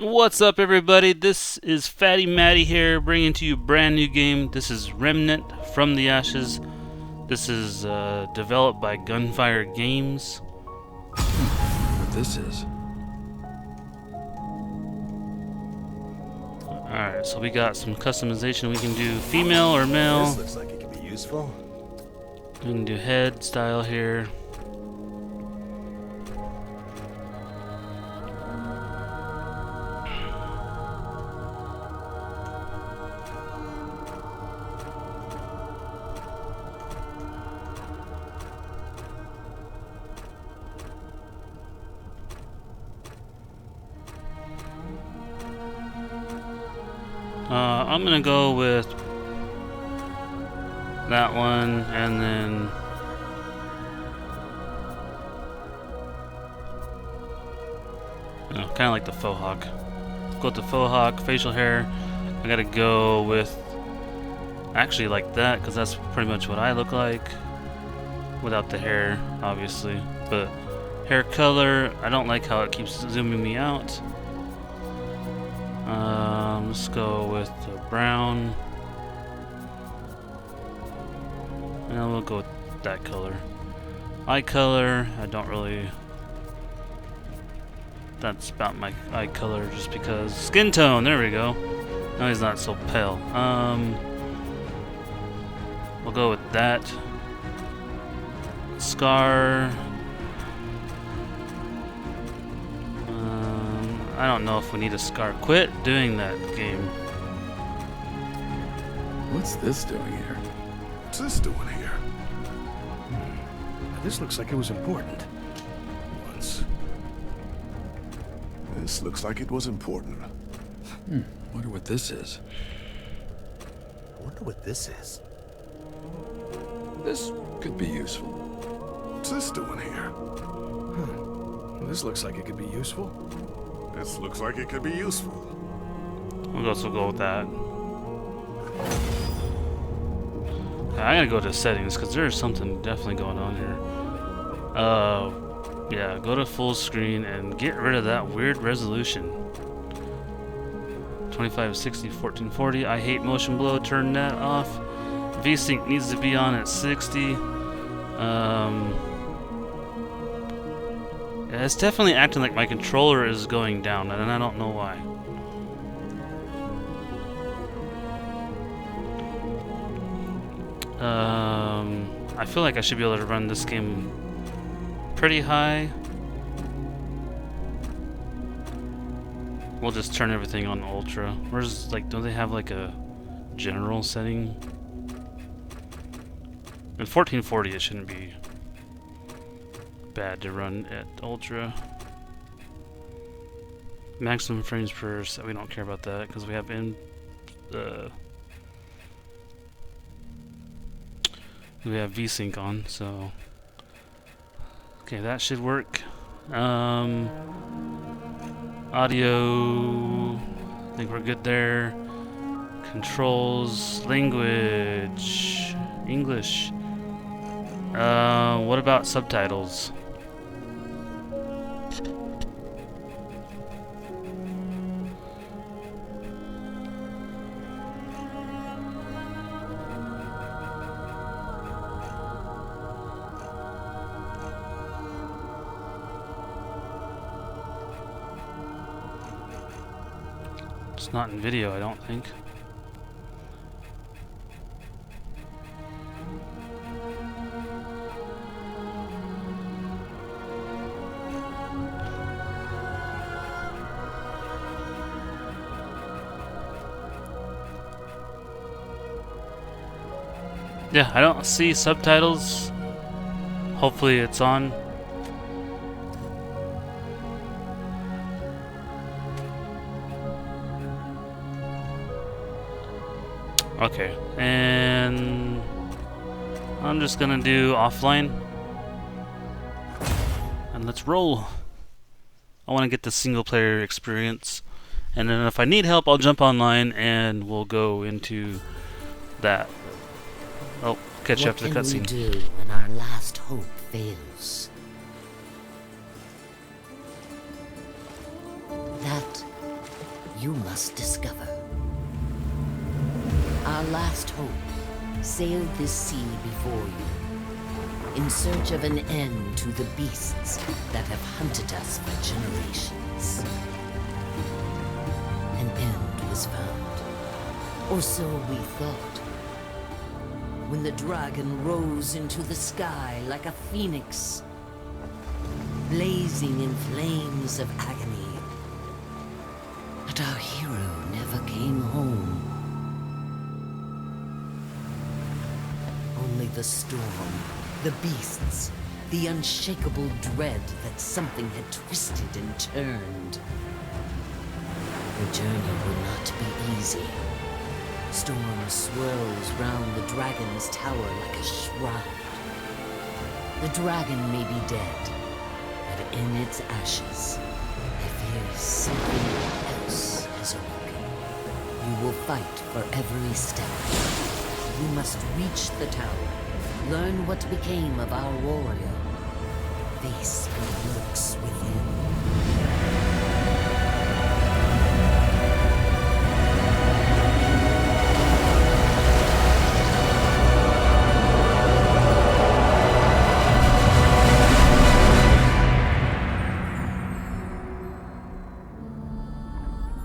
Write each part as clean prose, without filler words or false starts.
What's up, everybody? This is Fatty Matty here, bringing to you a brand new game. This is Remnant From the Ashes. This is developed by Gunfire Games. What this is? Alright, so we got some customization. We can do female or male. This looks like it could be useful. We can do head style here. I'm gonna go with that one, and then kind of like the faux hawk. Go with the faux hawk facial hair. I gotta go with actually like that because that's pretty much what I look like without the hair, obviously. But hair color, I don't like how it keeps zooming me out. Let's go with the brown. And we'll go with that color. Eye color, I don't really... That's about my eye color just because... Skin tone, there we go. No, he's not so pale. We'll go with that. Scar... I don't know if we need a scar. Quit doing that game. What's this doing here? What's this doing here? This looks like it was important. Once. This looks like it was important. Wonder what this is. I wonder what this is. This could be useful. What's this doing here? This looks like it could be useful. This looks like it could be useful. We'll also go with that. I gotta go to settings because there's something definitely going on here. Yeah, go to full screen and get rid of that weird resolution. 2560, 1440. I hate motion blur. Turn that off. VSync needs to be on at 60. Yeah, it's definitely acting like my controller is going down, and I don't know why. I feel like I should be able to run this game pretty high. We'll just turn everything on ultra. Where's, like, don't they have like a general setting? In 1440 it shouldn't be bad to run at ultra. Maximum frames per second, we don't care about that because we have we have VSync on, so okay, that should work. Audio, I think we're good there. Controls, language, English. What about subtitles? It's not in video, I don't think. Yeah, I don't see subtitles. Hopefully it's on. Okay, and I'm just gonna do offline. And let's roll. I want to get the single player experience. And then if I need help, I'll jump online and we'll go into that. Oh, catch you after the cutscene. What can we do when our last hope fails? That you must discover. Our last hope sailed this sea before you, in search of an end to the beasts that have hunted us for generations. An end was found, or so we thought, when the dragon rose into the sky like a phoenix, blazing in flames of agony. But our hero never came home. Only the storm, the beasts, the unshakable dread that something had twisted and turned. The journey will not be easy. Storm swirls round the dragon's tower like a shroud. The dragon may be dead, but in its ashes, I fear something else has awoken. You will fight for every step. You must reach the tower, learn what became of our warrior, face what lurks within.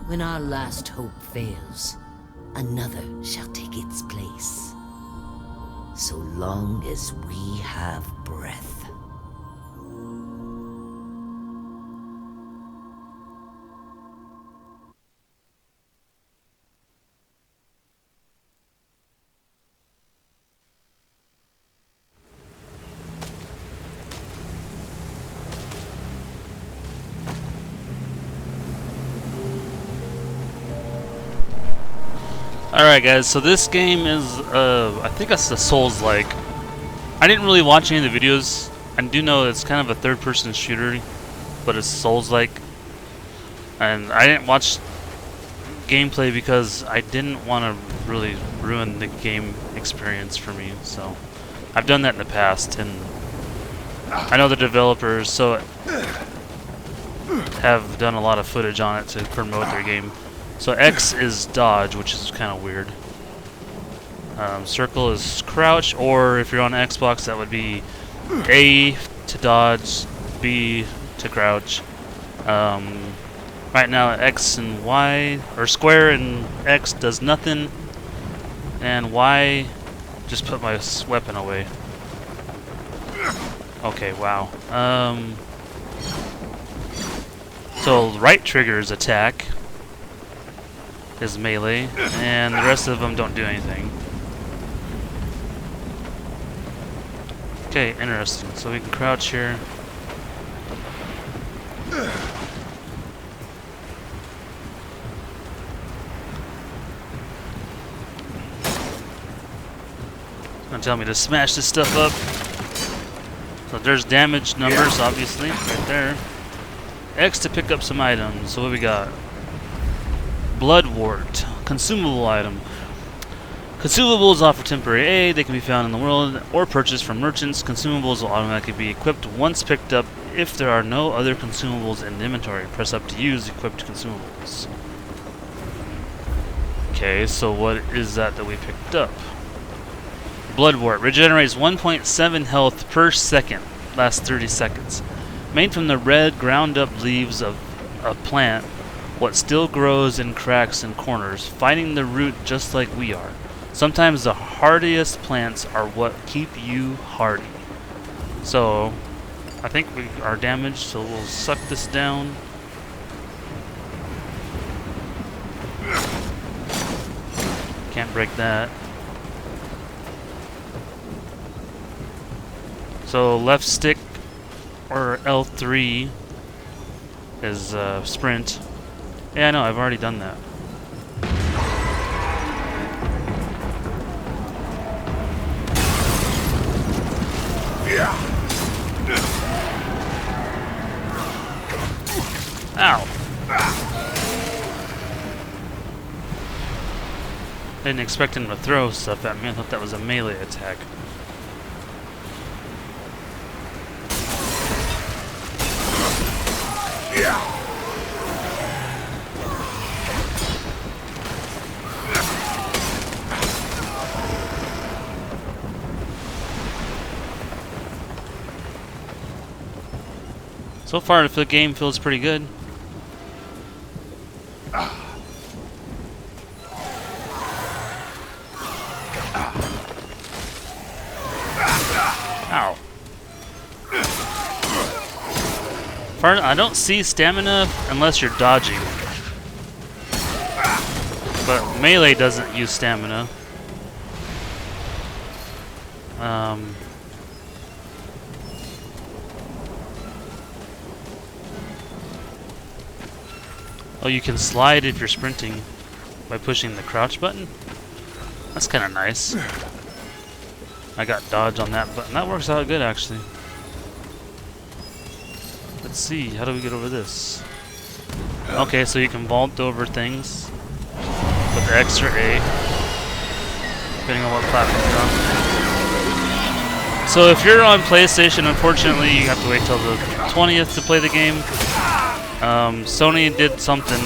When our last hope fails, another shall take its place. So long as we have breath. Alright guys, so this game is, I think it's a Souls-like. I didn't really watch any of the videos. I do know it's kind of a third-person shooter, but it's Souls-like. And I didn't watch gameplay because I didn't want to really ruin the game experience for me. So I've done that in the past, and I know the developers have done a lot of footage on it to promote their game. So X is dodge, which is kind of weird. Circle is crouch, or if you're on Xbox, that would be A to dodge, B to crouch. Right now, X and Y, or square and X does nothing, and Y just put my weapon away. Okay, wow. So right trigger is attack. Is melee, and the rest of them don't do anything. Okay, interesting. So we can crouch here. Gonna tell me to smash this stuff up. So there's damage numbers, obviously, right there. X to pick up some items. So what we got? Bloodwort, consumable item. Consumables offer temporary aid. They can be found in the world or purchased from merchants. Consumables will automatically be equipped once picked up. If there are no other consumables in the inventory, press up to use equipped consumables. Okay, so what is that we picked up? Bloodwort regenerates 1.7 health per second. Lasts 30 seconds. Made from the red ground up leaves of a plant. What still grows in cracks and corners, fighting the root just like we are. Sometimes the hardiest plants are what keep you hardy. So, I think we are damaged, so we'll suck this down. Can't break that. So left stick, or L3, is sprint. Yeah, I know, I've already done that. Ow! Didn't expect him to throw stuff at me. I thought that was a melee attack. So far, the game feels pretty good. Ow. I don't see stamina unless you're dodging. But melee doesn't use stamina. Oh, you can slide if you're sprinting by pushing the crouch button. That's kind of nice. I got dodge on that button. That works out good, actually. Let's see. How do we get over this? Okay, so you can vault over things with the X or A, depending on what platform you're on. So if you're on PlayStation, unfortunately, you have to wait till the 20th to play the game. Sony did something,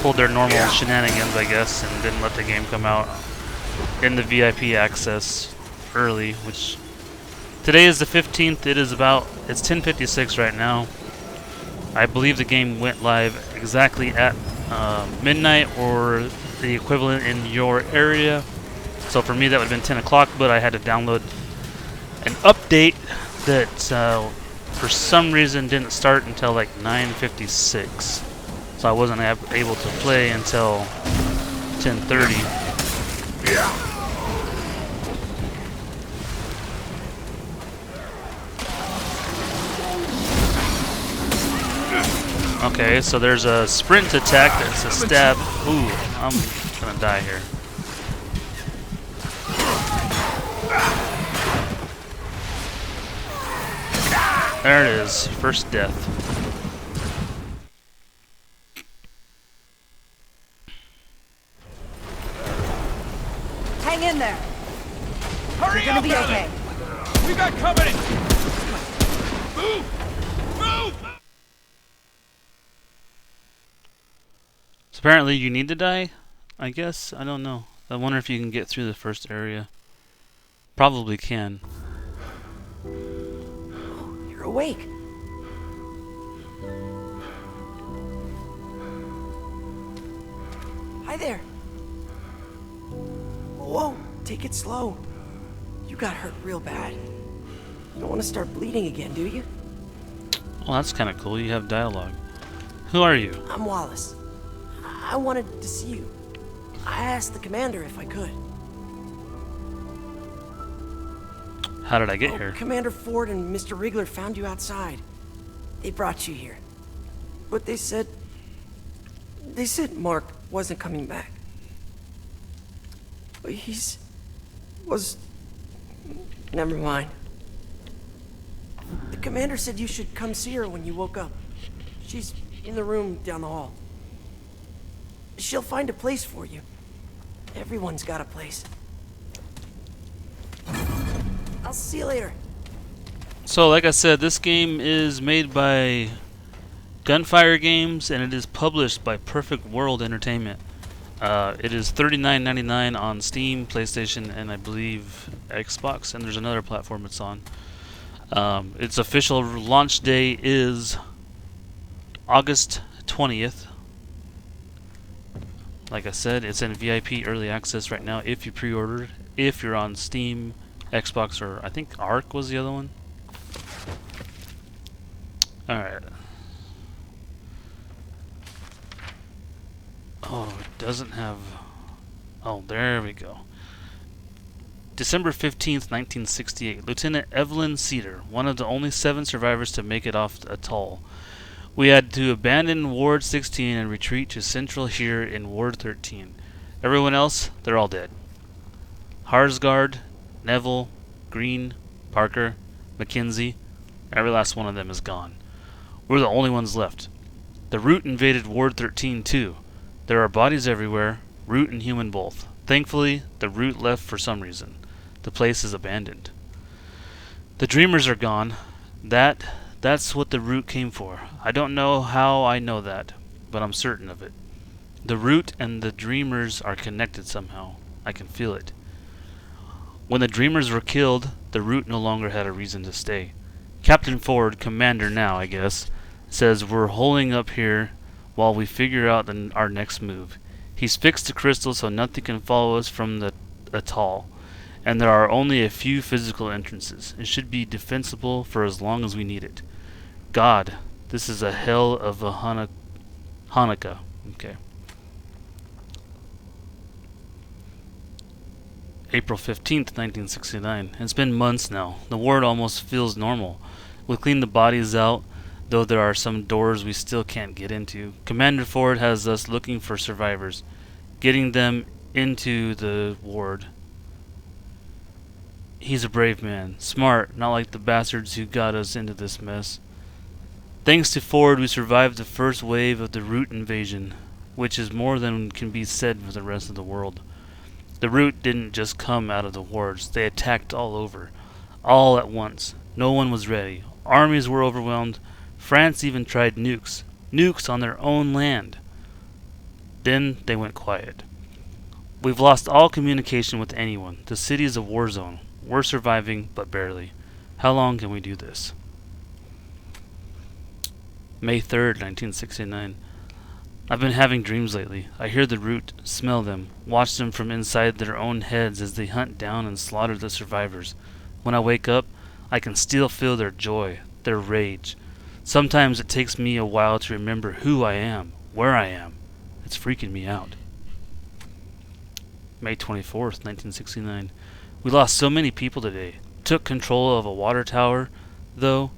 pulled their normal shenanigans, I guess, and didn't let the game come out in the VIP access early, which today is the 15th. It's 10:56 right now. I believe the game went live exactly at midnight or the equivalent in your area. So for me that would have been 10 o'clock, but I had to download an update that for some reason didn't start until like 9:56. So I wasn't able to play until 10:30. Okay, so there's a sprint attack that's a stab. Ooh, I'm gonna die here. There it is, first death. Hang in there. Hurry You're gonna up, be Ellie! okay. We got company! Move! Move! So apparently you need to die, I guess. I don't know. I wonder if you can get through the first area. Probably can. You're awake. Hi there. Whoa, take it slow. You got hurt real bad. You don't want to start bleeding again, do you? Well, that's kind of cool. You have dialogue. Who are you? I'm Wallace. I wanted to see you. I asked the commander if I could. How did I get here? Commander Ford and Mr. Rigler found you outside. They brought you here. But they said Mark wasn't coming back. But never mind. The commander said you should come see her when you woke up. She's in the room down the hall. She'll find a place for you. Everyone's got a place. I'll see you later. So, like I said, this game is made by Gunfire Games, and it is published by Perfect World Entertainment. It is $39.99 on Steam, PlayStation, and I believe Xbox, and there's another platform it's on. Its official launch day is August 20th. Like I said, it's in VIP Early Access right now if you pre-ordered. If you're on Steam, Xbox, or I think Arc was the other one. Alright. Oh, it doesn't have... Oh, there we go. December 15th, 1968. Lieutenant Evelyn Cedar, one of the only 7 survivors to make it off the atoll. We had to abandon Ward 16 and retreat to Central here in Ward 13. Everyone else, they're all dead. Harsgard, Neville, Green, Parker, Mackenzie, every last one of them is gone. We're the only ones left. The Root invaded Ward 13 too. There are bodies everywhere, Root and human both. Thankfully, the Root left for some reason. The place is abandoned. The Dreamers are gone. That's what the Root came for. I don't know how I know that, but I'm certain of it. The Root and the Dreamers are connected somehow. I can feel it. When the Dreamers were killed, the Root no longer had a reason to stay. Captain Ford, commander now, I guess, says we're holding up here while we figure out our next move. He's fixed the crystal so nothing can follow us from the atoll, and there are only a few physical entrances. It should be defensible for as long as we need it. God, this is a hell of a Hanukkah. Okay. April 15th, 1969. It's been months now. The ward almost feels normal. We cleaned the bodies out, though there are some doors we still can't get into. Commander Ford has us looking for survivors, getting them into the ward. He's a brave man, smart, not like the bastards who got us into this mess. Thanks to Ford, we survived the first wave of the Root invasion, which is more than can be said for the rest of the world. The Root didn't just come out of the wards, they attacked all over, all at once. No one was ready. Armies were overwhelmed. France even tried nukes on their own land. Then they went quiet. We've lost all communication with anyone. The city is a war zone. We're surviving, but barely. How long can we do this? May 3rd, 1969. I've been having dreams lately. I hear the Root, smell them, watch them from inside their own heads as they hunt down and slaughter the survivors. When I wake up, I can still feel their joy, their rage. Sometimes it takes me a while to remember who I am, where I am. It's freaking me out. May 24th, 1969. We lost so many people today. Took control of a water tower, though.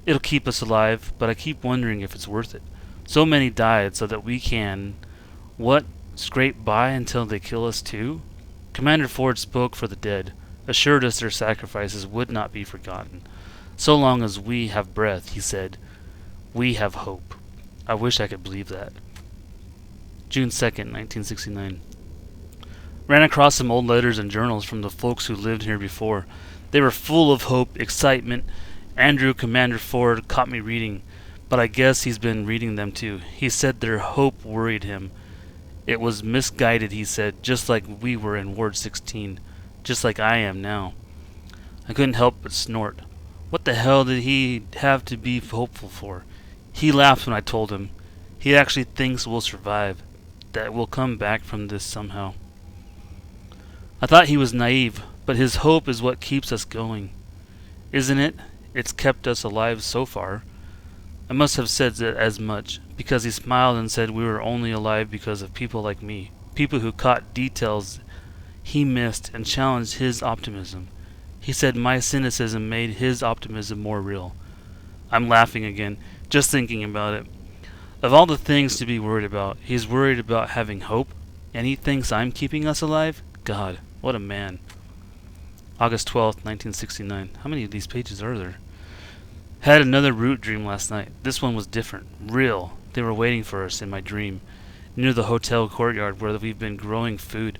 It'll keep us alive, but I keep wondering if it's worth it. So many died so that we can, scrape by until they kill us too? Commander Ford spoke for the dead, assured us their sacrifices would not be forgotten. So long as we have breath, he said, we have hope. I wish I could believe that. June 2nd, 1969. Ran across some old letters and journals from the folks who lived here before. They were full of hope, excitement. Andrew, Commander Ford, caught me reading, but I guess he's been reading them too. He said their hope worried him. It was misguided, he said, just like we were in Ward 16, just like I am now. I couldn't help but snort. What the hell did he have to be hopeful for? He laughed when I told him. He actually thinks we'll survive, that we'll come back from this somehow. I thought he was naive, but his hope is what keeps us going. Isn't it? It's kept us alive so far. I must have said as much, because he smiled and said we were only alive because of people like me, people who caught details he missed and challenged his optimism. He said my cynicism made his optimism more real. I'm laughing again, just thinking about it. Of all the things to be worried about, he's worried about having hope, and he thinks I'm keeping us alive? God, what a man. August 12th, 1969. How many of these pages are there? Had another Root dream last night. This one was different. Real. They were waiting for us in my dream, near the hotel courtyard where we've been growing food.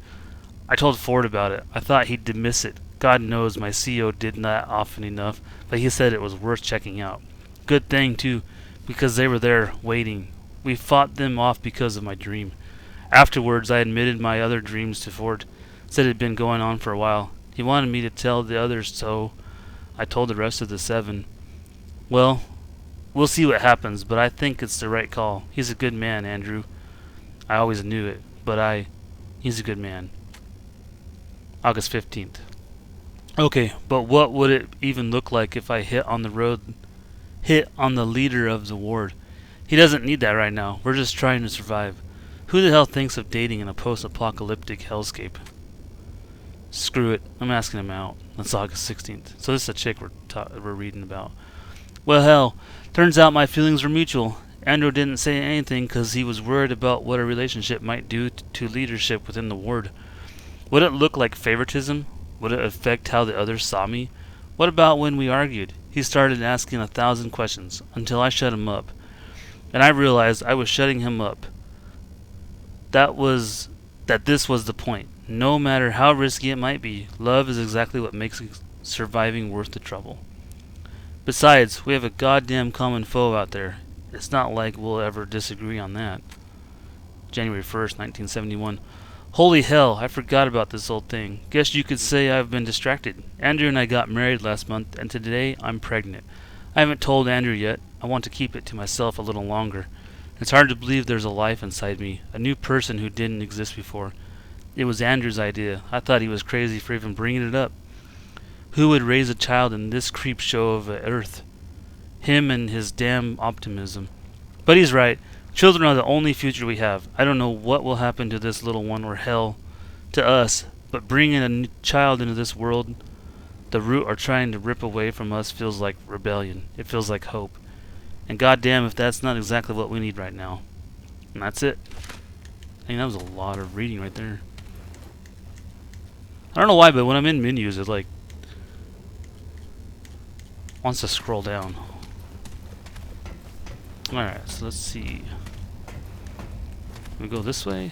I told Ford about it. I thought he'd dismiss it. God knows my CO did not often enough, but he said it was worth checking out. Good thing, too, because they were there, waiting. We fought them off because of my dream. Afterwards, I admitted my other dreams to Ford. Said it had been going on for a while. He wanted me to tell the others, so I told the rest of the 7. Well, we'll see what happens, but I think it's the right call. He's a good man, Andrew. I always knew it, but he's a good man. August 15th. Okay, but what would it even look like if I hit on the leader of the ward? He doesn't need that right now. We're just trying to survive. Who the hell thinks of dating in a post-apocalyptic hellscape? Screw it. I'm asking him out. That's August 16th. So this is a chick we're reading about. Well, hell, turns out my feelings were mutual. Andrew didn't say anything because he was worried about what a relationship might do to leadership within the ward. Would it look like favoritism? Would it affect how the others saw me? What about when we argued? He started asking 1,000 questions until I shut him up. And I realized I was shutting him up. That this was the point. No matter how risky it might be, love is exactly what makes surviving worth the trouble. Besides, we have a goddamn common foe out there. It's not like we'll ever disagree on that. January 1st, 1971. Holy hell, I forgot about this old thing. Guess you could say I've been distracted. Andrew and I got married last month, and today I'm pregnant. I haven't told Andrew yet. I want to keep it to myself a little longer. It's hard to believe there's a life inside me, a new person who didn't exist before. It was Andrew's idea. I thought he was crazy for even bringing it up. Who would raise a child in this creep show of Earth? Him and his damn optimism. But he's right. Children are the only future we have. I don't know what will happen to this little one, or hell to us, but bringing a child into this world the root are trying to rip away from us feels like rebellion. It feels like hope. And goddamn if that's not exactly what we need right now. And that's it. I mean, that was a lot of reading right there. I don't know why, but when I'm in menus, it like wants to scroll down. Alright, so let's see. We go this way.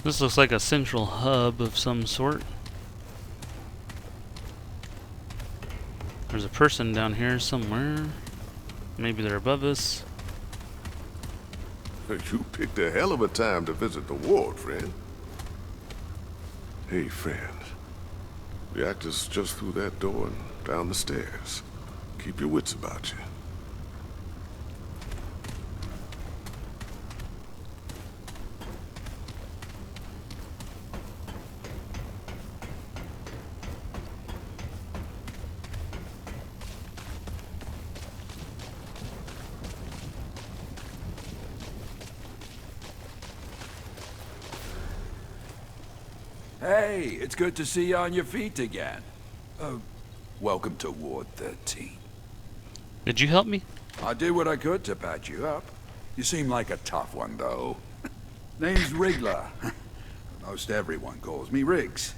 This looks like a central hub of some sort. There's a person down here somewhere. Maybe they're above us. You picked a hell of a time to visit the ward, friend. Hey, friend. The actor's just through that door and down the stairs. Keep your wits about you. Hey, it's good to see you on your feet again. Welcome to Ward 13. Did you help me? I did what I could to patch you up. You seem like a tough one, though. Name's Wriggler. Most everyone calls me Riggs.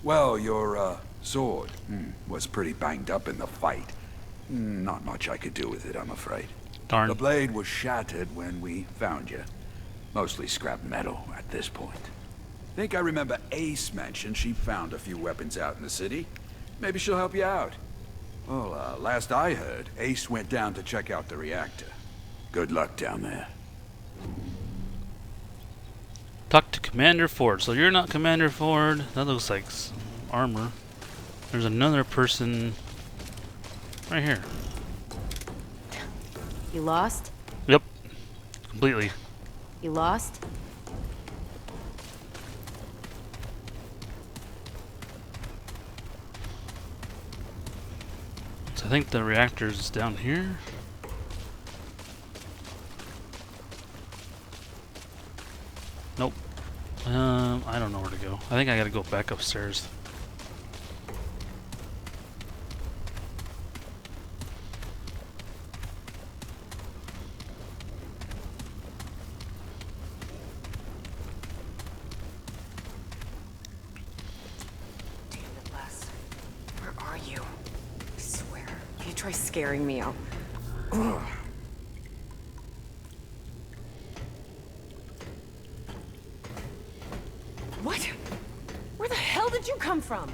Well, your, sword was pretty banged up in the fight. Not much I could do with it, I'm afraid. Darn. The blade was shattered when we found you. Mostly scrap metal at this point. Think I remember Ace mentioned she found a few weapons out in the city. Maybe she'll help you out. Well, last I heard, Ace went down to check out the reactor. Good luck down there. Talk to Commander Ford. So you're not Commander Ford. That looks like some armor. There's another person right here. You lost? Yep. Completely. You lost? So I think the reactor's down here. Nope. I don't know where to go. I think I gotta go back upstairs. Damn it, Les. Where are you? I swear, if you try scaring me, I'll... Ugh. What? Where the hell did you come from?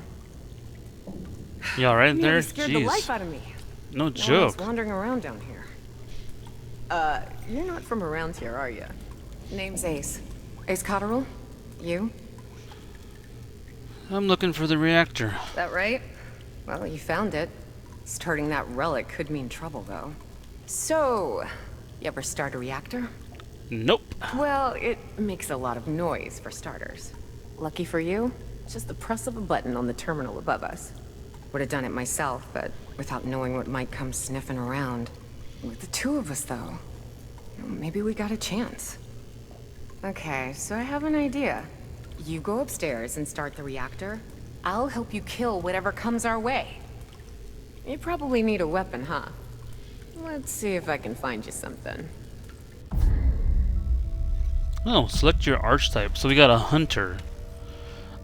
You alright You there? nearly scared the life Jeez. out of me. No While I was joke. wandering around down here. You're not from around here, are you? Name's Ace. Ace Cotterill? You? I'm looking for the reactor. That right? Well, you found it. Starting that relic could mean trouble, though. So, you ever start a reactor? Nope. Well, it makes a lot of noise, for starters. Lucky for you, just the press of a button on the terminal above us. Would have done it myself, but without knowing what might come sniffing around. With the two of us, though, maybe we got a chance. Okay, so I have an idea. You go upstairs and start the reactor. I'll help you kill whatever comes our way. You probably need a weapon, huh? Let's see if I can find you something. Oh, select your archetype. So we got a hunter.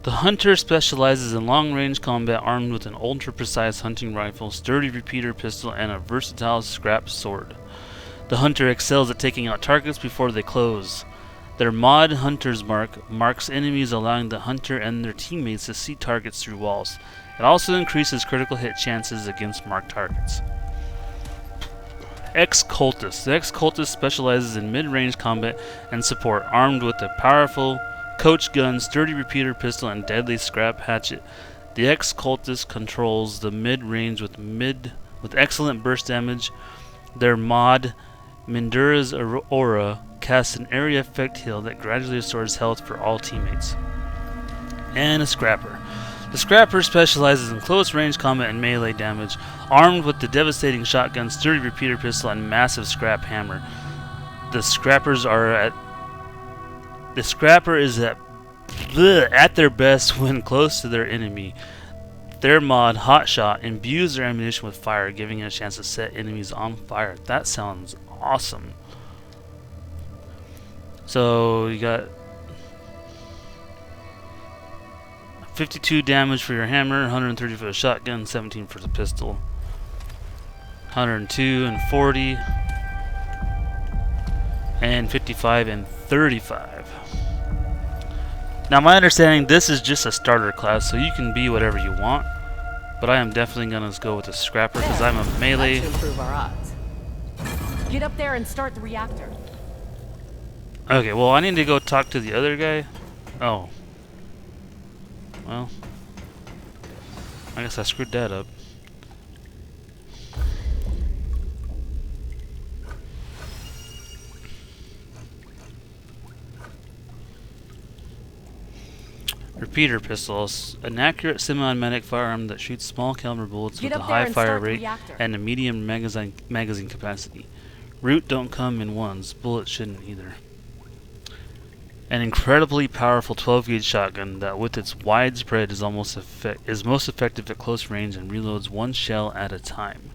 The hunter specializes in long-range combat armed with an ultra-precise hunting rifle, sturdy repeater pistol, and a versatile scrap sword. The hunter excels at taking out targets before they close. Their mod Hunter's Mark marks enemies, allowing the hunter and their teammates to see targets through walls. It also increases critical hit chances against marked targets. Ex-Cultist. The Ex-Cultist specializes in mid-range combat and support, armed with a powerful coach gun, sturdy repeater pistol, and deadly scrap hatchet. The Ex-Cultist controls the mid-range with excellent burst damage. Their mod, Mindura's Aura, casts an area effect heal that gradually restores health for all teammates. And a Scrapper. The Scrapper specializes in close range combat and melee damage, armed with the devastating shotgun, sturdy repeater pistol, and massive scrap hammer. The Scrapper is at their best when close to their enemy. Their mod, Hotshot, imbues their ammunition with fire, giving it a chance to set enemies on fire. That sounds awesome. So you got 52 damage for your hammer, 130 for the shotgun, 17 for the pistol. 102 and 40. And 55 and 35. Now my understanding, this is just a starter class, so you can be whatever you want. But I am definitely going to go with the Scrapper because I'm a melee. That should improve our odds. Get up there and start the reactor. Okay, well I need to go talk to the other guy. Oh. Well, I guess I screwed that up. Repeater pistols, an accurate semi-automatic firearm that shoots small caliber bullets with a high fire rate and a medium magazine capacity. Root don't come in ones, bullets shouldn't either. An incredibly powerful 12-gauge shotgun that, with its wide spread, is most effective at close range and reloads one shell at a time.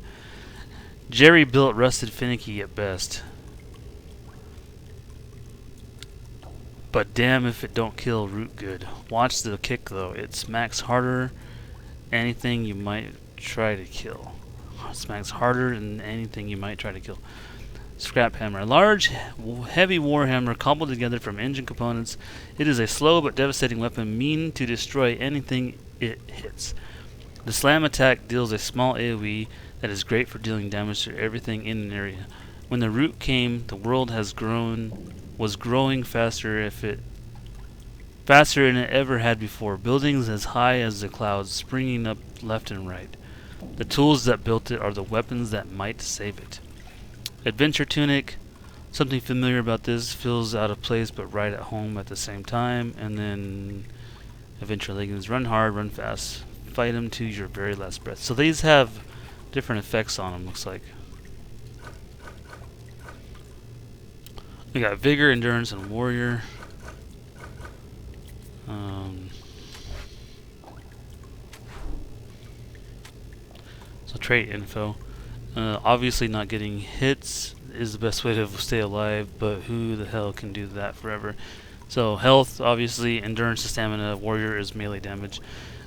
Jerry built rusted finicky at best. But damn if it don't kill Root good. Watch the kick though. It smacks harder anything you might try to kill. It smacks harder than anything you might try to kill. Scrap hammer. A large, heavy warhammer cobbled together from engine components. It is a slow but devastating weapon, mean to destroy anything it hits. The slam attack deals a small AoE that is great for dealing damage to everything in an area. When the Root came, the world was growing faster than it ever had before. Buildings as high as the clouds, springing up left and right. The tools that built it are the weapons that might save it. Adventure tunic. Something familiar about this, feels out of place but right at home at the same time. And then adventure leggings. Run hard, run fast. Fight them to your very last breath. So these have different effects on them, looks like. We got vigor, endurance, and warrior. So trait info. Obviously not getting hits is the best way to stay alive, but who the hell can do that forever? So health, obviously, endurance to stamina, warrior is melee damage.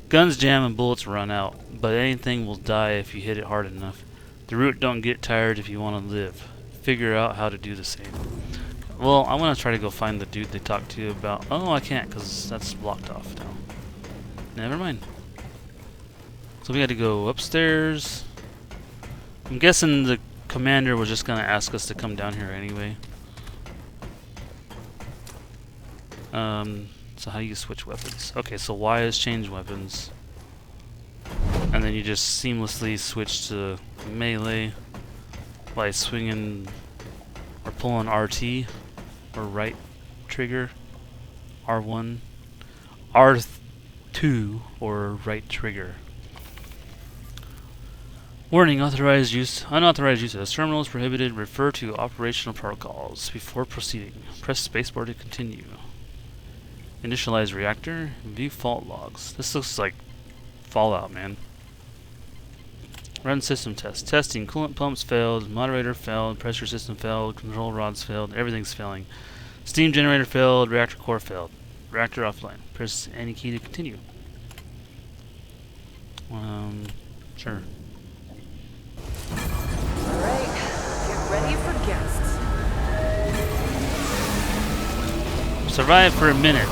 Guns jam and bullets run out, but anything will die if you hit it hard enough. The Root don't get tired if you want to live. Figure out how to do the same. Well, I'm going to try to go find the dude they talked to about... Oh, I can't because that's blocked off now. Never mind. So we got to go upstairs. I'm guessing the commander was just going to ask us to come down here anyway. So how do you switch weapons? Okay, so Y is change weapons. And then you just seamlessly switch to melee by swinging or pulling RT or right trigger, R1, R2 or right trigger. Warning, unauthorized use of this terminal is prohibited. Refer to operational protocols before proceeding. Press spacebar to continue. Initialize reactor. View fault logs. This looks like Fallout, man. Run system test. Testing. Coolant pumps failed. Moderator failed. Pressure system failed. Control rods failed. Everything's failing. Steam generator failed. Reactor core failed. Reactor offline. Press any key to continue. Sure. Alright, get ready for guests. Survive for a minute.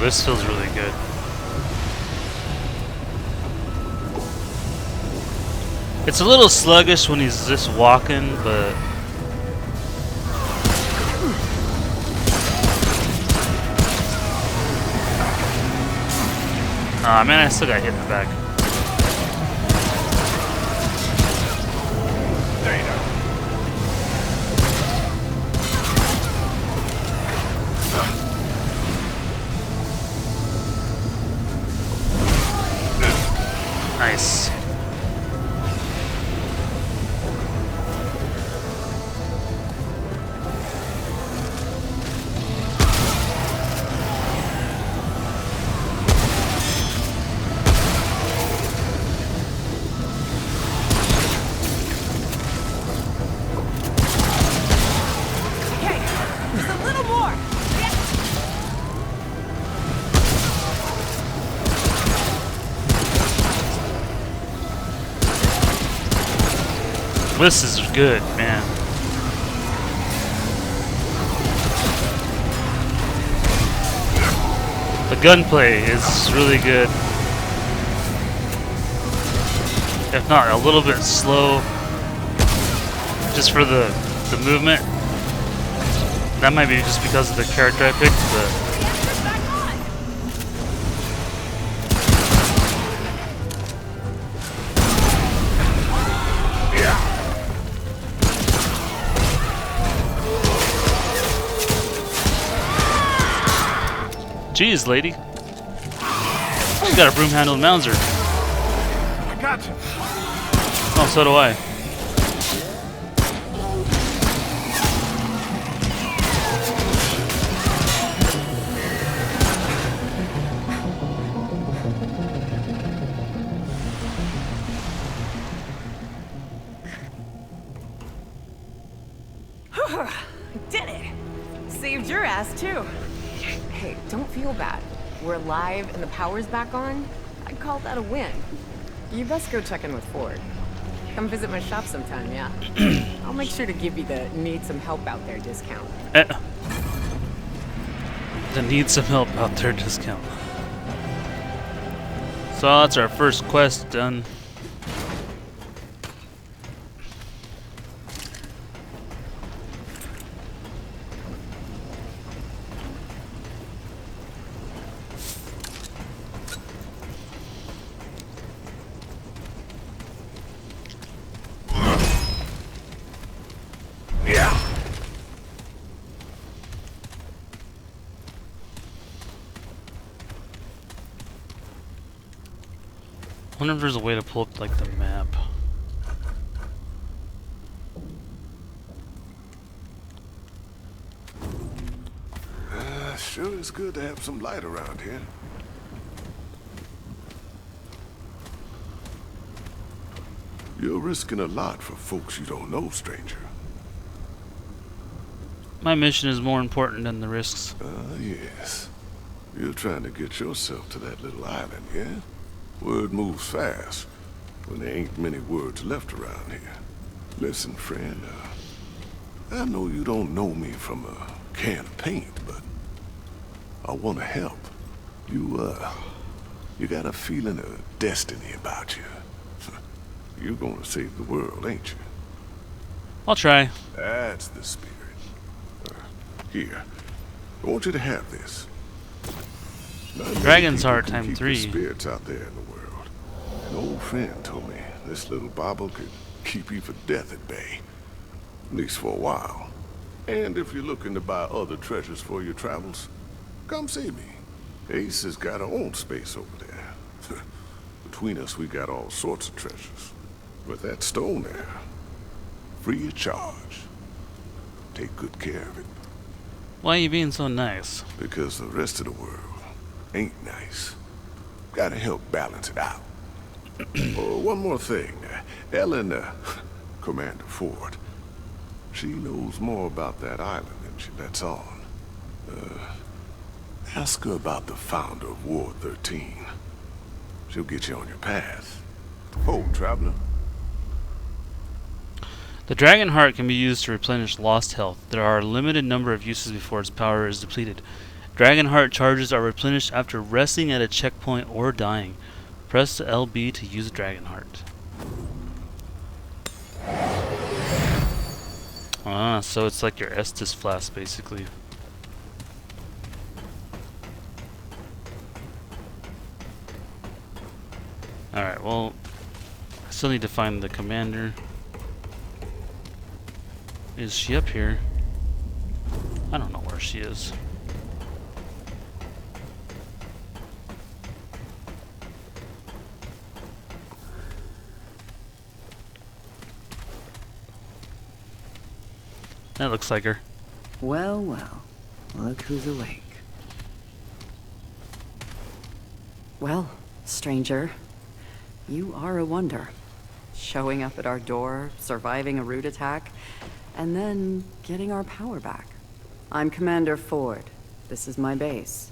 this feels really good. It's a little sluggish when he's just walking, but aw, man, I still got hit in the back. There you go. Nice. Okay, just a little more. This is good, man. The gunplay is really good. If not a little bit slow, just for the movement. That might be just because of the character I picked, but jeez, lady. You got a broom-handled Mauser. I got you. Oh, so do I. Did it! Saved your ass too. Hey, don't feel bad. We're alive and the power's back on. I'd call that a win. You best go check in with Ford. Come visit my shop sometime, yeah? I'll make sure to give you the need some help out there discount. The need some help out there discount. So that's our first quest done. I wonder if there's a way to pull up like the map. Sure is good to have some light around here. You're risking a lot for folks you don't know, stranger. My mission is more important than the risks. Yes. You're trying to get yourself to that little island, yeah? Word moves fast when there ain't many words left around here. Listen, friend, I know you don't know me from a can of paint, but I want to help. You got a feeling of destiny about you. You're gonna save the world, ain't you? I'll try. That's the spirit. Here, I want you to have this. Dragon's Heart People can time keep 3. the spirits out there in the world. An old friend told me this little bauble could keep you for death at bay. At least for a while. And if you're looking to buy other treasures for your travels, come see me. Ace has got her own space over there. Between us, we got all sorts of treasures. With that stone there, free of charge. Take good care of it. Why are you being so nice? Because the rest of the world ain't nice. Gotta help balance it out. Oh, one more thing. Ellen, Commander Ford, she knows more about that island than she lets on. Ask her about the founder of Ward 13. She'll get you on your path. Oh, traveler. The Dragon Heart can be used to replenish lost health. There are a limited number of uses before its power is depleted. Dragonheart charges are replenished after resting at a checkpoint or dying. Press LB to use Dragonheart. Ah, so it's like your Estus flask, basically. Alright, well, I still need to find the commander. Is she up here? I don't know where she is. That looks like her. Well, well. Look who's awake. Well, stranger, you are a wonder. Showing up at our door, surviving a root attack, and then getting our power back. I'm Commander Ford. This is my base.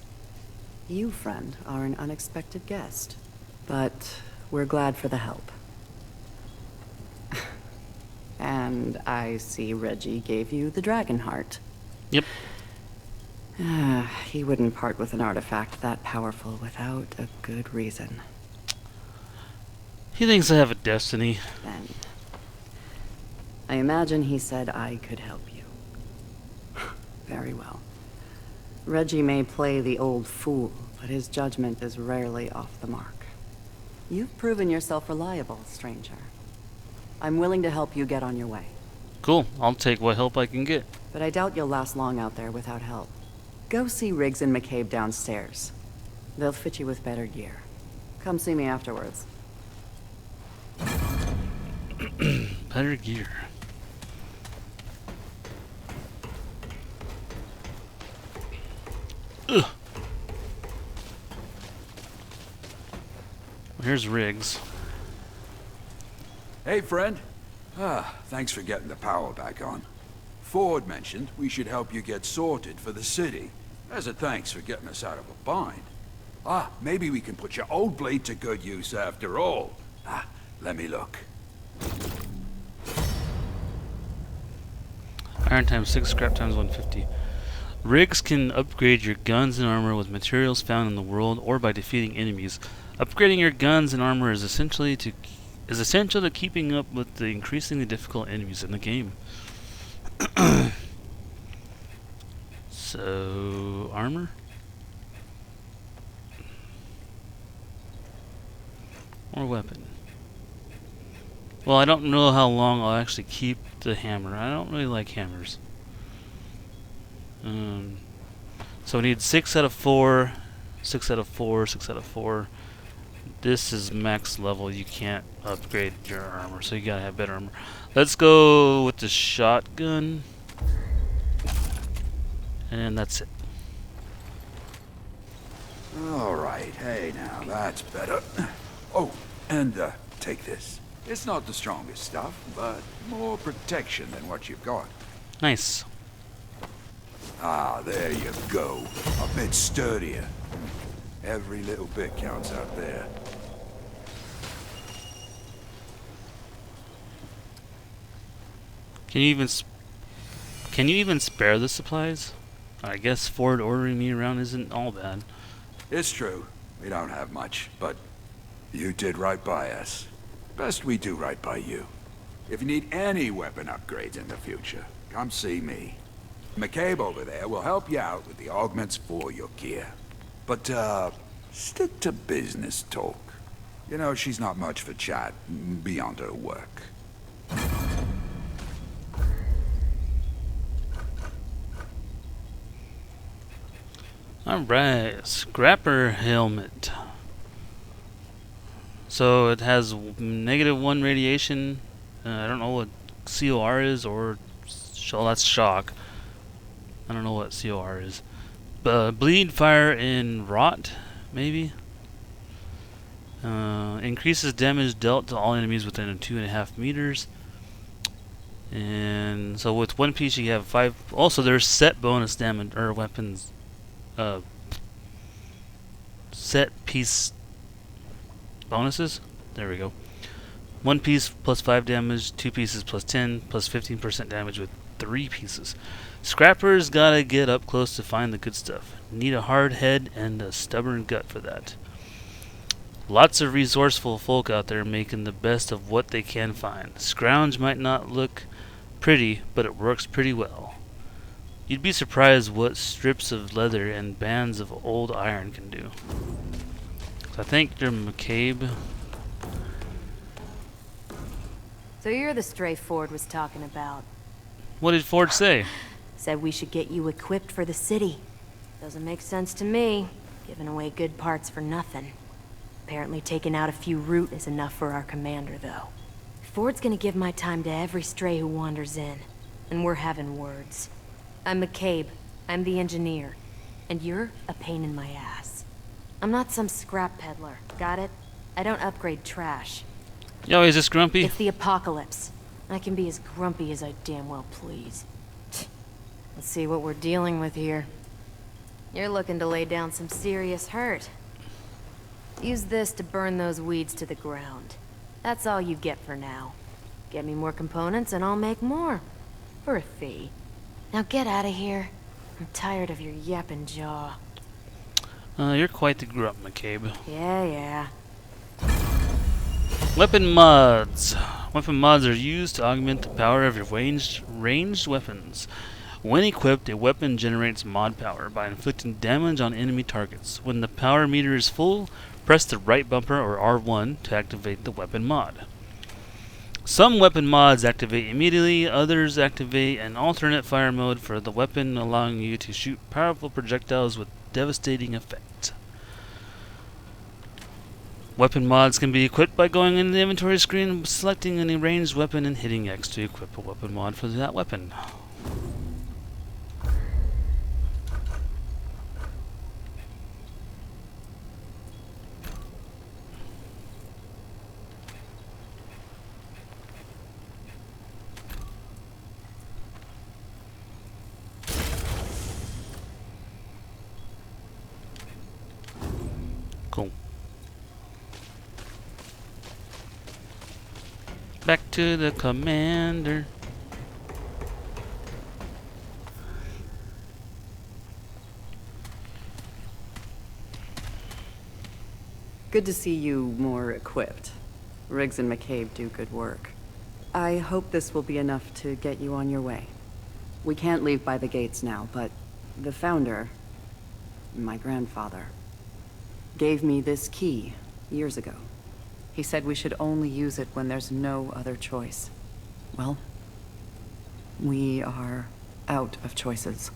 You, friend, are an unexpected guest. But we're glad for the help. And I see Reggie gave you the Dragonheart. Yep. He wouldn't part with an artifact that powerful without a good reason. He thinks I have a destiny. Then, I imagine he said I could help you. Very well. Reggie may play the old fool, but his judgment is rarely off the mark. You've proven yourself reliable, stranger. I'm willing to help you get on your way. Cool. I'll take what help I can get. But I doubt you'll last long out there without help. Go see Riggs and McCabe downstairs. They'll fit you with better gear. Come see me afterwards. Better gear. Ugh. Here's Riggs. Hey, friend. Thanks for getting the power back on. Ford mentioned we should help you get sorted for the city, as a thanks for getting us out of a bind. Maybe we can put your old blade to good use after all. Let me look. Iron times 6, scrap times 150. Riggs can upgrade your guns and armor with materials found in the world or by defeating enemies. Upgrading your guns and armor is essential to keeping up with the increasingly difficult enemies in the game. So, armor? Or weapon? Well, I don't know how long I'll actually keep the hammer. I don't really like hammers. So we need 6 out of 4, 6 out of 4, 6 out of 4. This is max level. You can't upgrade your armor, so you gotta have better armor. Let's go with the shotgun. And that's it. Alright, hey now, that's better. Oh, and take this. It's not the strongest stuff, but more protection than what you've got. Nice. There you go. A bit sturdier. Every little bit counts out there. Can you even spare the supplies? I guess Ford ordering me around isn't all bad. It's true. We don't have much, but you did right by us. Best we do right by you. If you need any weapon upgrades in the future, come see me. McCabe over there will help you out with the augments for your gear. But, stick to business talk. You know, she's not much for chat beyond her work. Alright, scrapper helmet. So it has -1 radiation. I don't know what COR is, or that's shock. I don't know what COR is. Bleed, fire, and rot, maybe. Increases damage dealt to all enemies within 2.5 meters. And so with one piece you have 5. Also, there's set bonus damage or weapons. Set piece bonuses. There we go. One piece plus 5 damage, 2 pieces plus 10, plus 15% damage with 3 pieces. Scrappers gotta get up close to find the good stuff. Need a hard head and a stubborn gut for that. Lots of resourceful folk out there making the best of what they can find. Scrounge might not look pretty, but it works pretty well. You'd be surprised what strips of leather and bands of old iron can do. So I think you're McCabe. So you're the stray Ford was talking about. What did Ford say? Said we should get you equipped for the city. Doesn't make sense to me, giving away good parts for nothing. Apparently taking out a few root is enough for our commander, though. Ford's gonna give my time to every stray who wanders in, and we're having words. I'm McCabe. I'm the engineer. And you're a pain in my ass. I'm not some scrap peddler, got it? I don't upgrade trash. Yo, is this grumpy? It's the apocalypse. I can be as grumpy as I damn well please. Let's see what we're dealing with here. You're looking to lay down some serious hurt. Use this to burn those weeds to the ground. That's all you get for now. Get me more components and I'll make more. For a fee. Now get out of here. I'm tired of your yapping jaw. You're quite the grump, McCabe. Yeah. Weapon mods. Weapon mods are used to augment the power of your ranged weapons. When equipped, a weapon generates mod power by inflicting damage on enemy targets. When the power meter is full, press the right bumper or R1 to activate the weapon mod. Some weapon mods activate immediately, others activate an alternate fire mode for the weapon, allowing you to shoot powerful projectiles with devastating effect. Weapon mods can be equipped by going into the inventory screen, selecting any ranged weapon and hitting X to equip a weapon mod for that weapon. Cool. Back to the commander. Good to see you more equipped. Riggs and McCabe do good work. I hope this will be enough to get you on your way. We can't leave by the gates now, but the founder, my grandfather, gave me this key years ago. He said we should only use it when there's no other choice. Well, we are out of choices.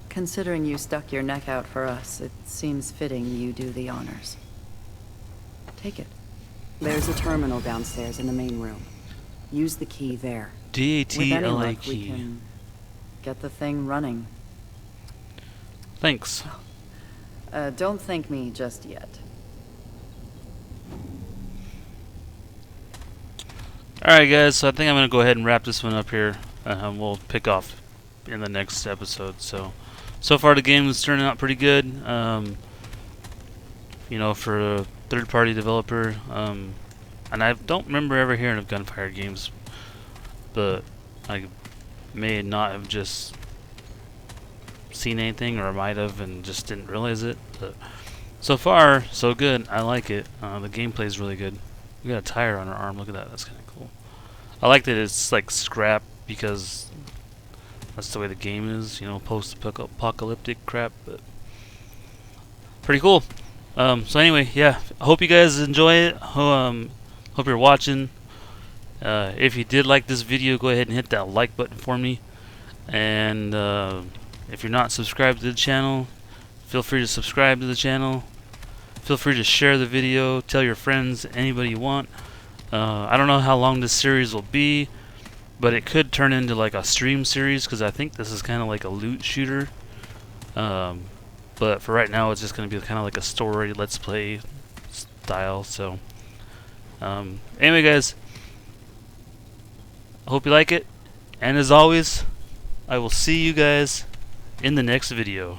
Considering you stuck your neck out for us, it seems fitting you do the honors. Take it. There's a terminal downstairs in the main room. Use the key there. DATLA With any luck, key. we can get the thing running. Thanks. Don't thank me just yet. Alright guys, so I think I'm going to go ahead and wrap this one up here. We'll pick off in the next episode. So far the game is turning out pretty good. You know, for a third-party developer. And I don't remember ever hearing of Gunfire Games. But I may not have just seen anything, or I might have and just didn't realize it. But so far, so good. I like it. The gameplay is really good. We got a tire on our arm. Look at that. That's kind of cool. I like that it's like scrap because that's the way the game is. You know, post-apocalyptic crap. But pretty cool. So anyway, yeah. I hope you guys enjoy it. Hope you're watching. If you did like this video, go ahead and hit that like button for me. And if you're not subscribed to the channel, feel free to subscribe to the channel. Feel free to share the video, tell your friends, anybody you want. I don't know how long this series will be, but it could turn into like a stream series because I think this is kind of like a loot shooter. But for right now, it's just going to be kind of like a story, let's play style. So anyway, guys, I hope you like it. And as always, I will see you guys in the next video.